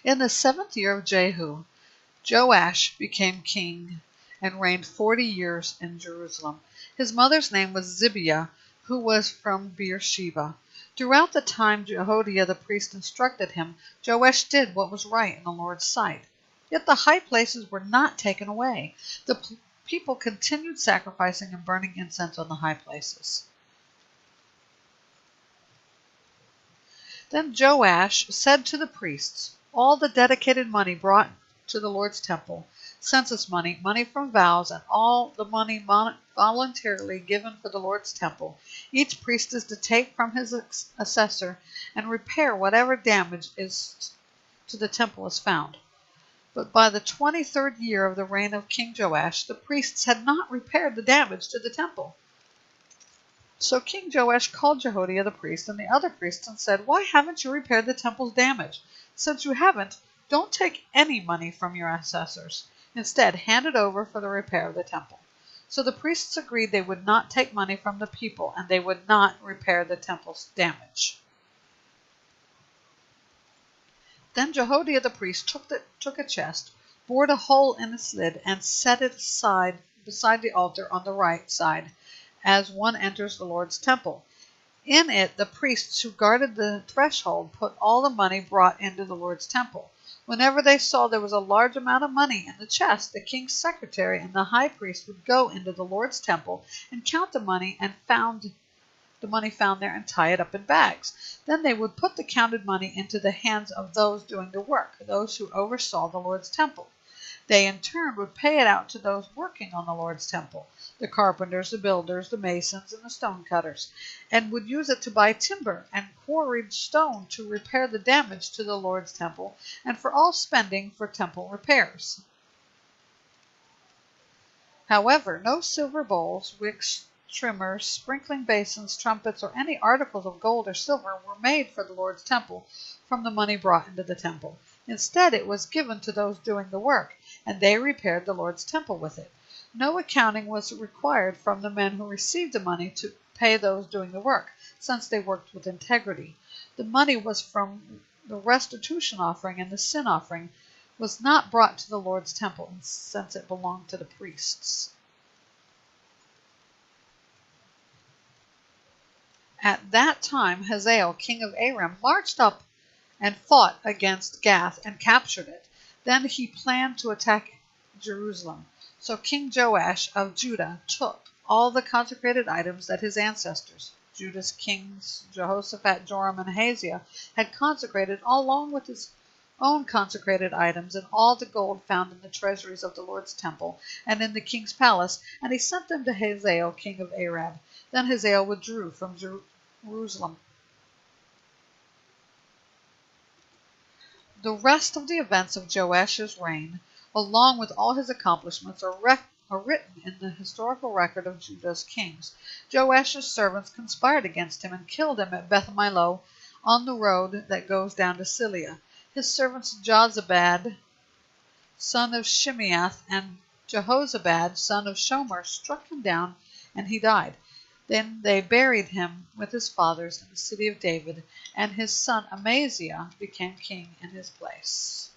In the 7th year of Jehu, Joash became king and reigned 40 years in Jerusalem. His mother's name was Zibiah, who was from Beersheba. Throughout the time Jehoiada the priest instructed him, Joash did what was right in the Lord's sight. Yet the high places were not taken away. The people continued sacrificing and burning incense on the high places. Then Joash said to the priests, all the dedicated money brought to the Lord's temple, census money, money from vows, and all the money voluntarily given for the Lord's temple, each priest is to take from his assessor and repair whatever damage to the temple is found. But by the 23rd year of the reign of King Joash, the priests had not repaired the damage to the temple. So King Joash called Jehoiada the priest and the other priests and said, why haven't you repaired the temple's damage? Since you haven't, don't take any money from your assessors. Instead, hand it over for the repair of the temple. So the priests agreed they would not take money from the people, and they would not repair the temple's damage. Then Jehoiada the priest took a chest, bored a hole in its lid, and set it aside beside the altar on the right side, as one enters the Lord's temple. In it the priests who guarded the threshold put all the money brought into the Lord's temple. Whenever they saw there was a large amount of money in the chest, the king's secretary and the high priest would go into the Lord's temple and count the money found there and tie it up in bags. Then they would put the counted money into the hands of those doing the work, those who oversaw the Lord's temple. They in turn would pay it out to those working on the Lord's temple, the carpenters, the builders, the masons, and the stone cutters, and would use it to buy timber and quarried stone to repair the damage to the Lord's temple and for all spending for temple repairs. However, no silver bowls, wicks, trimmers, sprinkling basins, trumpets, or any articles of gold or silver were made for the Lord's temple from the money brought into the temple. Instead, it was given to those doing the work, and they repaired the Lord's temple with it. No accounting was required from the men who received the money to pay those doing the work, since they worked with integrity. The money was from the restitution offering, and the sin offering was not brought to the Lord's temple, since it belonged to the priests. At that time Hazael, king of Aram, marched up and fought against Gath and captured it. Then he planned to attack Jerusalem. So King Joash of Judah took all the consecrated items that his ancestors, Judah's kings Jehoshaphat, Joram, and Ahaziah, had consecrated, along with his own consecrated items and all the gold found in the treasuries of the Lord's temple and in the king's palace, and he sent them to Hazael, king of Arad. Then Hazael withdrew from Jerusalem. The rest of the events of Joash's reign, along with all his accomplishments, are written in the historical record of Judah's kings. Joash's servants conspired against him and killed him at Beth-Millo on the road that goes down to Siliah. His servants Jozabad, son of Shimeath, and Jehozabad, son of Shomer, struck him down, and he died. Then they buried him with his fathers in the city of David, and his son Amaziah became king in his place.